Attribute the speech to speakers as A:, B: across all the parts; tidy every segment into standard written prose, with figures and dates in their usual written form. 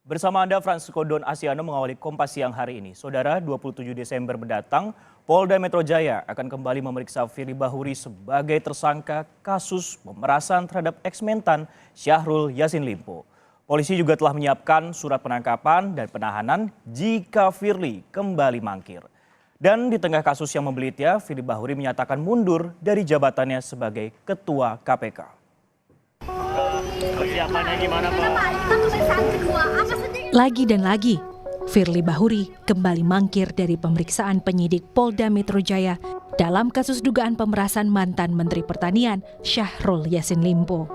A: Bersama Anda, Francisco Don Asiano mengawali Kompas Siang hari ini. Saudara, 27 Desember mendatang, Polda Metro Jaya akan kembali memeriksa Firly Bahuri sebagai tersangka kasus pemerasan terhadap eks-mentan Syahrul Yassin Limpo. Polisi juga telah menyiapkan surat penangkapan dan penahanan jika Firly kembali mangkir. Dan di tengah kasus yang membelitnya, Firly Bahuri menyatakan mundur dari jabatannya sebagai Ketua KPK.
B: Persiapannya gimana, Pak?
C: Lagi dan lagi, Firly Bahuri kembali mangkir dari pemeriksaan penyidik Polda Metro Jaya dalam kasus dugaan pemerasan mantan Menteri Pertanian Syahrul Yassin Limpo.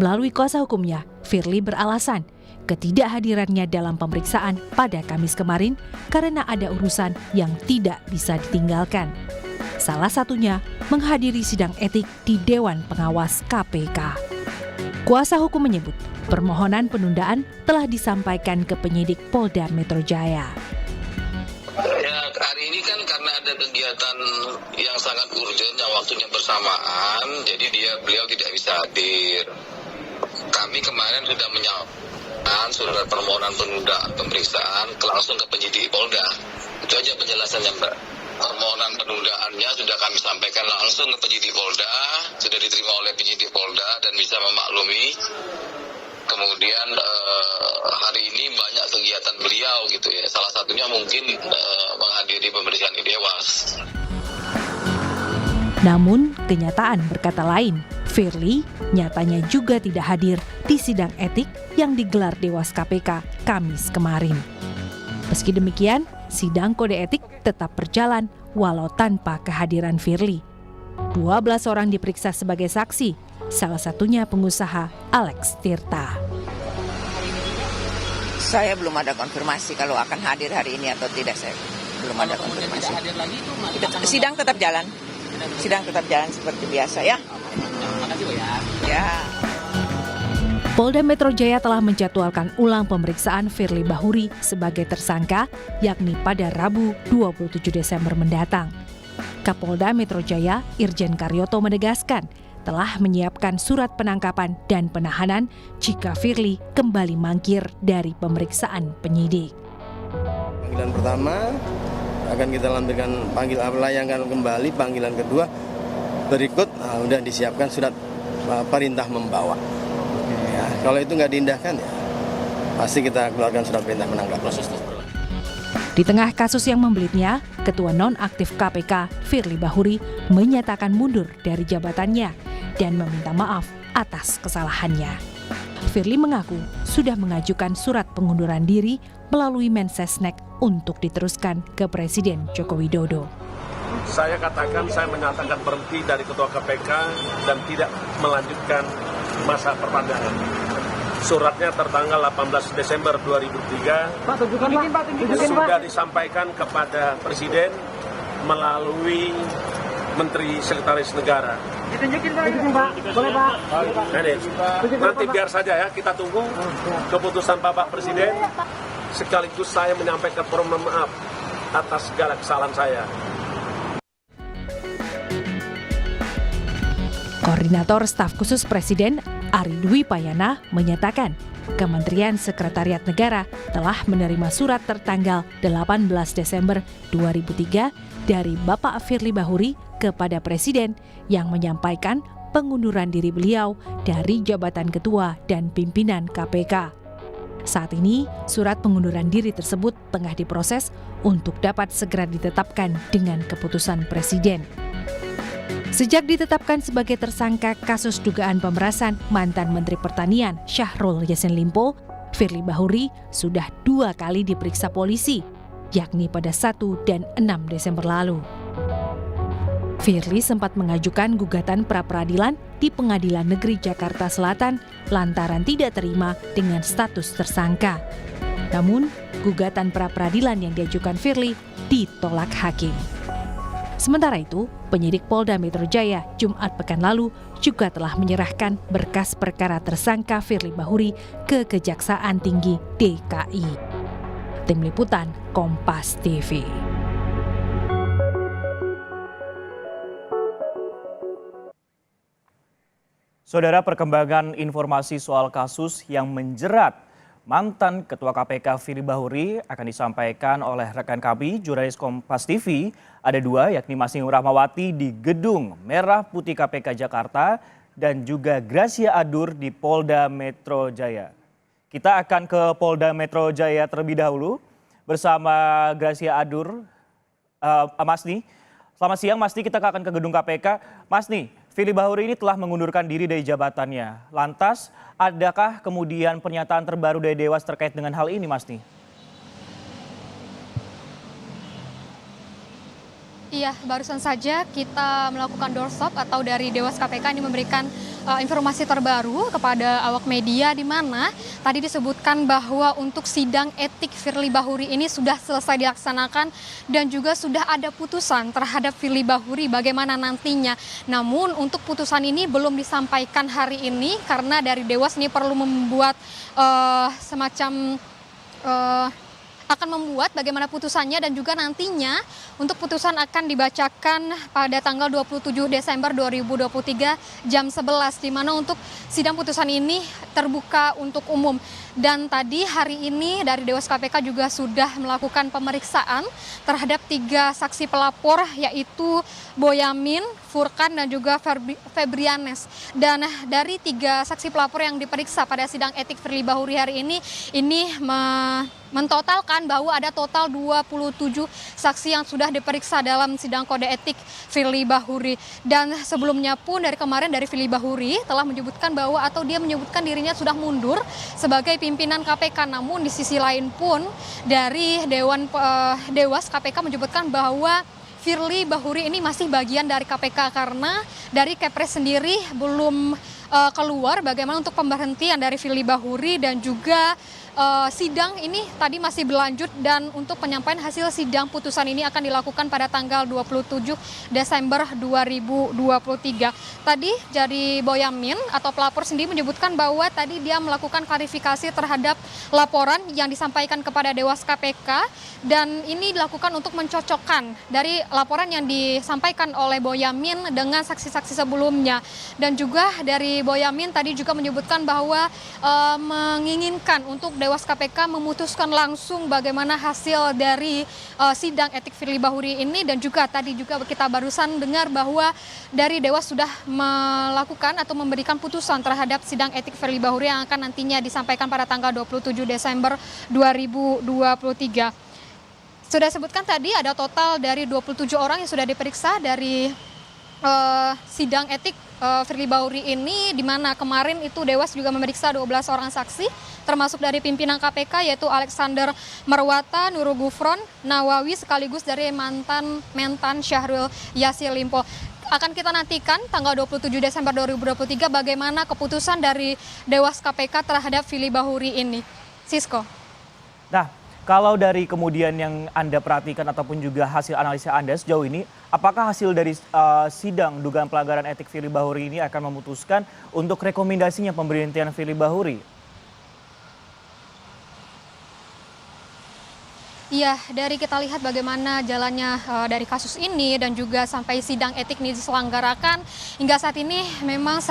C: Melalui kuasa hukumnya, Firly beralasan ketidakhadirannya dalam pemeriksaan pada Kamis kemarin karena ada urusan yang tidak bisa ditinggalkan. Salah satunya menghadiri sidang etik di Dewan Pengawas KPK. Kuasa hukum menyebut permohonan penundaan telah disampaikan ke penyidik Polda Metro Jaya.
D: Ya, hari ini kan karena ada kegiatan yang sangat urgent yang waktunya bersamaan, jadi beliau tidak bisa hadir. Kami kemarin sudah menyampaikan surat permohonan penundaan pemeriksaan langsung ke penyidik Polda. Itu aja penjelasannya, Mbak. Permohonan penundaannya sudah kami sampaikan langsung ke penyidik Polda, sudah diterima oleh penyidik Polda dan bisa memaklumi. Kemudian hari ini banyak kegiatan beliau gitu ya. Salah satunya mungkin menghadiri pemeriksaan di Dewas.
C: Namun kenyataan berkata lain. Firly nyatanya juga tidak hadir di sidang etik yang digelar Dewas KPK Kamis kemarin. Meski demikian, sidang kode etik tetap berjalan walau tanpa kehadiran Firly. 12 orang diperiksa sebagai saksi, salah satunya pengusaha Alex Tirta.
E: Saya belum ada konfirmasi kalau akan hadir hari ini atau tidak, saya belum ada konfirmasi.
B: Hadir lagi itu
E: Sidang tetap jalan. Sidang tetap jalan seperti biasa ya.
B: Makasih, Bu, ya.
E: Ya.
C: Polda Metro Jaya telah menjadwalkan ulang pemeriksaan Firly Bahuri sebagai tersangka, yakni pada Rabu 27 Desember mendatang. Kapolda Metro Jaya, Irjen Karyoto menegaskan, telah menyiapkan surat penangkapan dan penahanan jika Firly kembali mangkir dari pemeriksaan penyidik.
F: Panggilan pertama akan kita lampirkan layankan kembali, panggilan kedua berikut sudah disiapkan surat perintah membawa. Ya, kalau itu nggak diindahkan ya pasti kita keluarkan surat perintah menangkap.
C: Di tengah kasus yang membelitnya, Ketua Nonaktif KPK Firly Bahuri menyatakan mundur dari jabatannya dan meminta maaf atas kesalahannya. Firly mengaku sudah mengajukan surat pengunduran diri melalui Mensesnek untuk diteruskan ke Presiden Joko Widodo.
G: Saya menyatakan berhenti dari Ketua KPK dan tidak melanjutkan masa perpanjangan. Suratnya tertanggal 18 Desember 2003.
B: Pak, tunjukkan, Pak.
G: Sudah disampaikan kepada Presiden melalui Menteri Sekretaris Negara.
B: Ditunjukin, Pak. Boleh, Pak.
G: Nanti biar saja ya, kita tunggu keputusan Bapak Presiden. Sekaligus saya menyampaikan permohonan maaf atas segala kesalahan saya.
C: Koordinator Staf Khusus Presiden Ari Dwi Payana menyatakan Kementerian Sekretariat Negara telah menerima surat tertanggal 18 Desember 2003 dari Bapak Firly Bahuri kepada Presiden yang menyampaikan pengunduran diri beliau dari jabatan Ketua dan Pimpinan KPK. Saat ini, surat pengunduran diri tersebut tengah diproses untuk dapat segera ditetapkan dengan keputusan Presiden. Sejak ditetapkan sebagai tersangka kasus dugaan pemerasan mantan Menteri Pertanian Syahrul Yassin Limpo, Firly Bahuri sudah 2 kali diperiksa polisi, yakni pada 1 dan 6 Desember lalu. Firly sempat mengajukan gugatan pra-peradilan di Pengadilan Negeri Jakarta Selatan lantaran tidak terima dengan status tersangka. Namun, gugatan pra-peradilan yang diajukan Firly ditolak hakim. Sementara itu, penyidik Polda Metro Jaya Jumat pekan lalu juga telah menyerahkan berkas perkara tersangka Firly Bahuri ke Kejaksaan Tinggi DKI. Tim Liputan Kompas TV.
A: Saudara, perkembangan informasi soal kasus yang menjerat mantan Ketua KPK Firly Bahuri akan disampaikan oleh rekan kami, jurnalis Kompas TV. Ada dua, yakni Masni Rahmawati di Gedung Merah Putih KPK Jakarta dan juga Gracia Adur di Polda Metro Jaya. Kita akan ke Polda Metro Jaya terlebih dahulu bersama Gracia Adur. Masni, selamat siang Masni, kita akan ke gedung KPK. Masni, Firly Bahuri ini telah mengundurkan diri dari jabatannya. Lantas, adakah kemudian pernyataan terbaru dari Dewas terkait dengan hal ini, Masni?
H: Iya, barusan saja kita melakukan doorstop atau dari Dewas KPK ini memberikan informasi terbaru kepada awak media, di mana tadi disebutkan bahwa untuk sidang etik Firly Bahuri ini sudah selesai dilaksanakan dan juga sudah ada putusan terhadap Firly Bahuri bagaimana nantinya. Namun untuk putusan ini belum disampaikan hari ini karena dari Dewas ini perlu membuat semacam akan membuat bagaimana putusannya dan juga nantinya untuk putusan akan dibacakan pada tanggal 27 Desember 2023 jam 11, di mana untuk sidang putusan ini terbuka untuk umum. Dan tadi hari ini dari Dewas KPK juga sudah melakukan pemeriksaan terhadap 3 saksi pelapor, yaitu Boyamin, Furkan dan juga Febrianes. Dan dari 3 saksi pelapor yang diperiksa pada sidang etik Firly Bahuri hari ini mentotalkan bahwa ada total 27 saksi yang sudah diperiksa dalam sidang kode etik Firly Bahuri. Dan sebelumnya pun dari kemarin dari Firly Bahuri telah menyebutkan bahwa atau dia menyebutkan dirinya sudah mundur sebagai pimpinan KPK. Namun di sisi lain pun dari Dewas KPK menyebutkan bahwa Firly Bahuri ini masih bagian dari KPK karena dari Kepres sendiri belum keluar bagaimana untuk pemberhentian dari Firly Bahuri dan juga sidang ini tadi masih berlanjut dan untuk penyampaian hasil sidang putusan ini akan dilakukan pada tanggal 27 Desember 2023. Tadi dari Boyamin atau pelapor sendiri menyebutkan bahwa tadi dia melakukan klarifikasi terhadap laporan yang disampaikan kepada Dewas KPK dan ini dilakukan untuk mencocokkan dari laporan yang disampaikan oleh Boyamin dengan saksi-saksi sebelumnya. Dan juga dari Boyamin tadi juga menyebutkan bahwa menginginkan untuk Dewas KPK memutuskan langsung bagaimana hasil dari sidang etik Firly Bahuri ini dan juga tadi juga kita barusan dengar bahwa dari Dewas sudah melakukan atau memberikan putusan terhadap sidang etik Firly Bahuri yang akan nantinya disampaikan pada tanggal 27 Desember 2023. Sudah sebutkan tadi ada total dari 27 orang yang sudah diperiksa dari sidang etik Firly Bahuri ini, di mana kemarin itu Dewas juga memeriksa 12 orang saksi termasuk dari pimpinan KPK yaitu Alexander Marwata, Nurul Gufron, Nawawi sekaligus dari mantan Mentan Syahrul Yassin Limpo. Akan kita nantikan tanggal 27 Desember 2023 bagaimana keputusan dari Dewas KPK terhadap Firly Bahuri ini. Sisko.
A: Nah, kalau dari kemudian yang Anda perhatikan ataupun juga hasil analisa Anda sejauh ini, apakah hasil dari sidang dugaan pelanggaran etik Firly Bahuri ini akan memutuskan untuk rekomendasinya pemberhentian Firly Bahuri?
H: Iya, dari kita lihat bagaimana jalannya dari kasus ini dan juga sampai sidang etik ini diselenggarakan, hingga saat ini memang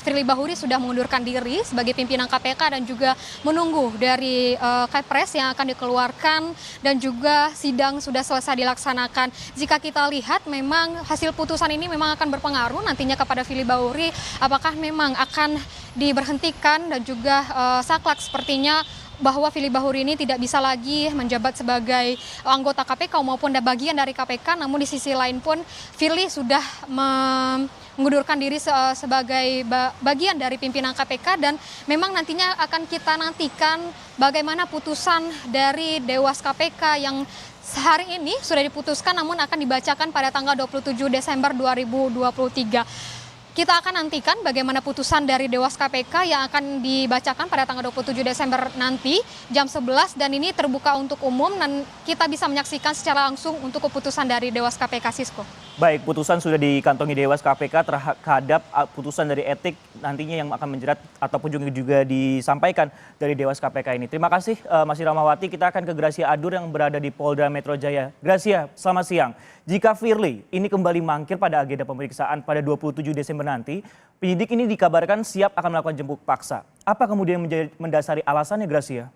H: Firly Bahuri sudah mengundurkan diri sebagai pimpinan KPK dan juga menunggu dari Kepres yang akan dikeluarkan dan juga sidang sudah selesai dilaksanakan. Jika kita lihat memang hasil putusan ini memang akan berpengaruh nantinya kepada Firly Bahuri, apakah memang akan diberhentikan dan juga saklek sepertinya bahwa Firly Bahuri ini tidak bisa lagi menjabat sebagai anggota KPK maupun bagian dari KPK, namun di sisi lain pun Firly sudah mengundurkan diri sebagai bagian dari pimpinan KPK dan memang nantinya akan kita nantikan bagaimana putusan dari Dewas KPK yang hari ini sudah diputuskan namun akan dibacakan pada tanggal 27 Desember 2023. Kita akan nantikan bagaimana putusan dari Dewas KPK yang akan dibacakan pada tanggal 27 Desember nanti jam 11 dan ini terbuka untuk umum dan kita bisa menyaksikan secara langsung untuk keputusan dari Dewas KPK. Sisko.
A: Baik, putusan sudah dikantongi Dewas KPK terhadap putusan dari etik nantinya yang akan menjerat ataupun juga disampaikan dari Dewas KPK ini. Terima kasih Masni Rahmawati. Kita akan ke Gracia Adur yang berada di Polda Metro Jaya. Gracia, selamat siang. Jika Firly ini kembali mangkir pada agenda pemeriksaan pada 27 Desember nanti, penyidik ini dikabarkan siap akan melakukan jemput paksa. Apa kemudian mendasari alasannya, Gracia?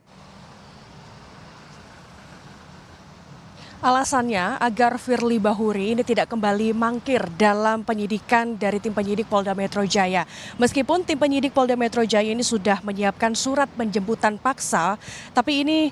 I: Alasannya agar Firly Bahuri ini tidak kembali mangkir dalam penyidikan dari tim penyidik Polda Metro Jaya. Meskipun tim penyidik Polda Metro Jaya ini sudah menyiapkan surat penjemputan paksa, tapi ini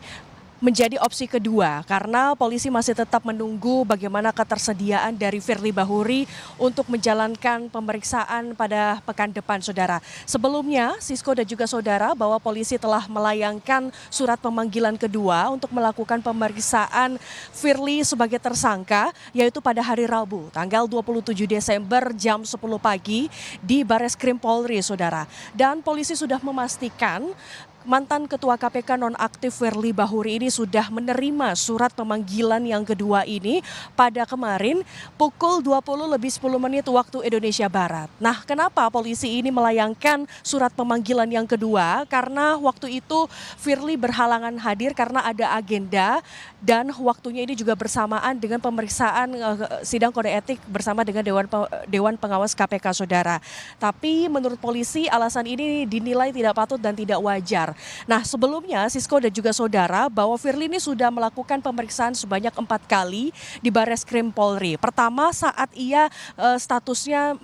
I: menjadi opsi kedua karena polisi masih tetap menunggu bagaimana ketersediaan dari Firly Bahuri untuk menjalankan pemeriksaan pada pekan depan, saudara. Sebelumnya, Sisko dan juga saudara, bahwa polisi telah melayangkan surat pemanggilan kedua untuk melakukan pemeriksaan Firly sebagai tersangka, yaitu pada hari Rabu, tanggal 27 Desember jam 10 pagi di Bareskrim Polri, saudara. Dan polisi sudah memastikan mantan Ketua KPK nonaktif Firly Bahuri ini sudah menerima surat pemanggilan yang kedua ini pada kemarin pukul 20:10 waktu Indonesia Barat. Nah, kenapa polisi ini melayangkan surat pemanggilan yang kedua? Karena waktu itu Firly berhalangan hadir karena ada agenda dan waktunya ini juga bersamaan dengan pemeriksaan sidang kode etik bersama dengan Dewan Pengawas KPK, saudara. Tapi menurut polisi alasan ini dinilai tidak patut dan tidak wajar. Nah, sebelumnya Sisko dan juga saudara, bahwa Firly ini sudah melakukan pemeriksaan sebanyak 4 kali di Bareskrim Polri. Pertama saat ia statusnya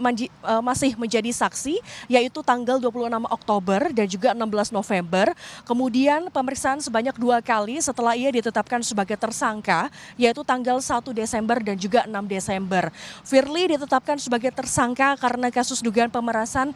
I: masih menjadi saksi, yaitu tanggal 26 Oktober dan juga 16 November. Kemudian pemeriksaan sebanyak 2 kali setelah ia ditetapkan sebagai tersangka, yaitu tanggal 1 Desember dan juga 6 Desember. Firly ditetapkan sebagai tersangka karena kasus dugaan pemerasan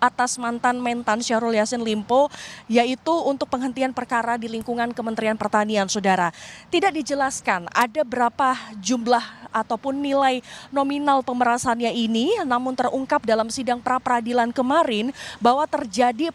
I: atas mantan Mentan Syahrul Yassin Limpo, yaitu untuk penghentian perkara di lingkungan Kementerian Pertanian, saudara. Tidak dijelaskan ada berapa jumlah ataupun nilai nominal pemerasannya ini, namun terungkap dalam sidang pra-peradilan kemarin bahwa terjadi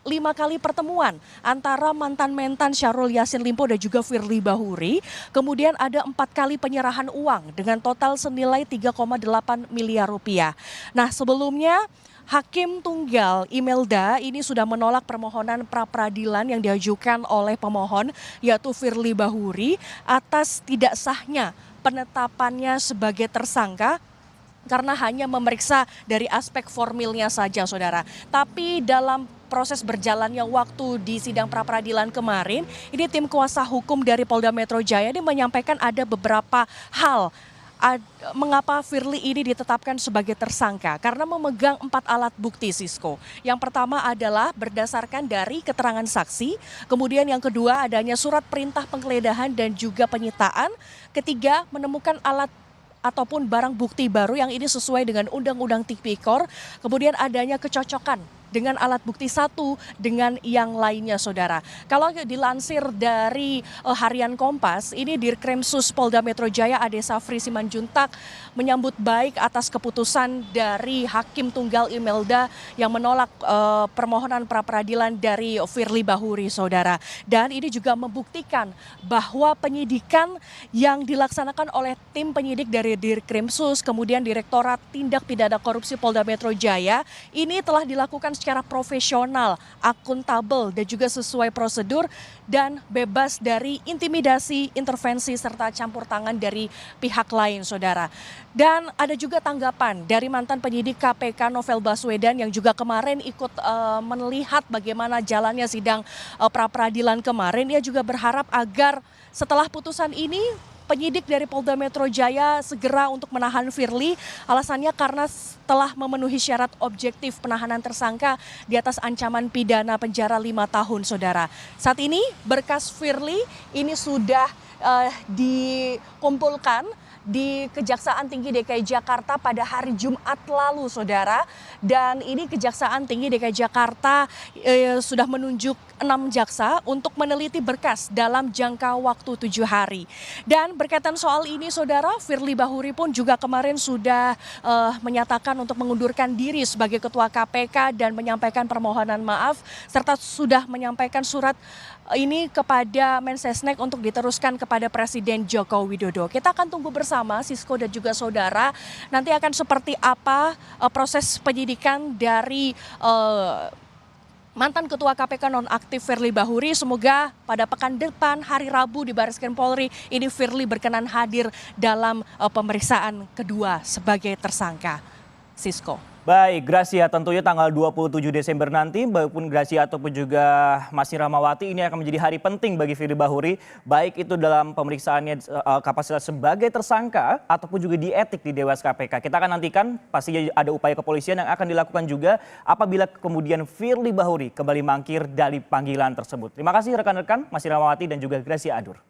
I: 5 kali pertemuan antara mantan Mentan Syahrul Yassin Limpo dan juga Firly Bahuri. Kemudian ada 4 kali penyerahan uang dengan total senilai 3,8 miliar rupiah. Nah, sebelumnya Hakim Tunggal Imelda ini sudah menolak permohonan pra-peradilan yang diajukan oleh pemohon, yaitu Firly Bahuri, atas tidak sahnya penetapannya sebagai tersangka karena hanya memeriksa dari aspek formilnya saja, saudara. Tapi dalam proses berjalannya waktu di sidang pra-peradilan kemarin, ini tim kuasa hukum dari Polda Metro Jaya ini menyampaikan ada beberapa hal mengapa Firly ini ditetapkan sebagai tersangka, karena memegang 4 alat bukti, Sisko. Yang pertama adalah berdasarkan dari keterangan saksi, kemudian yang kedua adanya surat perintah penggeledahan dan juga penyitaan, ketiga menemukan alat ataupun barang bukti baru yang ini sesuai dengan Undang-Undang Tipikor, kemudian adanya kecocokan dengan alat bukti satu dengan yang lainnya, saudara. Kalau dilansir dari Harian Kompas, ini Dirkrimsus Polda Metro Jaya Ade Safri Simanjuntak menyambut baik atas keputusan dari Hakim Tunggal Imelda yang menolak permohonan pra-peradilan dari Firly Bahuri, saudara. Dan ini juga membuktikan bahwa penyidikan yang dilaksanakan oleh tim penyidik dari Dirkrimsus, kemudian Direktorat Tindak Pidana Korupsi Polda Metro Jaya, ini telah dilakukan secara profesional, akuntabel, dan juga sesuai prosedur dan bebas dari intimidasi, intervensi, serta campur tangan dari pihak lain, saudara. Dan ada juga tanggapan dari mantan penyidik KPK Novel Baswedan yang juga kemarin ikut melihat bagaimana jalannya sidang pra-peradilan kemarin. Ia juga berharap agar setelah putusan ini penyidik dari Polda Metro Jaya segera untuk menahan Firly, alasannya karena telah memenuhi syarat objektif penahanan tersangka di atas ancaman pidana penjara 5 tahun, saudara. Saat ini berkas Firly ini sudah dikumpulkan di Kejaksaan Tinggi DKI Jakarta pada hari Jumat lalu, saudara. Dan ini Kejaksaan Tinggi DKI Jakarta sudah menunjuk 6 jaksa untuk meneliti berkas dalam jangka waktu 7 hari. Dan berkaitan soal ini, saudara, Firly Bahuri pun juga kemarin sudah menyatakan untuk mengundurkan diri sebagai Ketua KPK dan menyampaikan permohonan maaf, serta sudah menyampaikan surat ini kepada Mensesnek untuk diteruskan kepada Presiden Joko Widodo. Kita akan tunggu bersama, Sisko dan juga saudara, nanti akan seperti apa proses penyidikan dari mantan Ketua KPK nonaktif Firly Bahuri. Semoga pada pekan depan hari Rabu di Bareskrim Polri ini Firly berkenan hadir dalam pemeriksaan kedua sebagai tersangka. Sisko.
A: Baik, Gracia, tentunya tanggal 27 Desember nanti, maupun Gracia ataupun juga Masih Rahmawati ini akan menjadi hari penting bagi Firly Bahuri, baik itu dalam pemeriksaannya kapasitas sebagai tersangka ataupun juga di etik di Dewas KPK. Kita akan nantikan, pastinya ada upaya kepolisian yang akan dilakukan juga apabila kemudian Firly Bahuri kembali mangkir dari panggilan tersebut. Terima kasih rekan-rekan Masih Rahmawati dan juga Gracia Adur.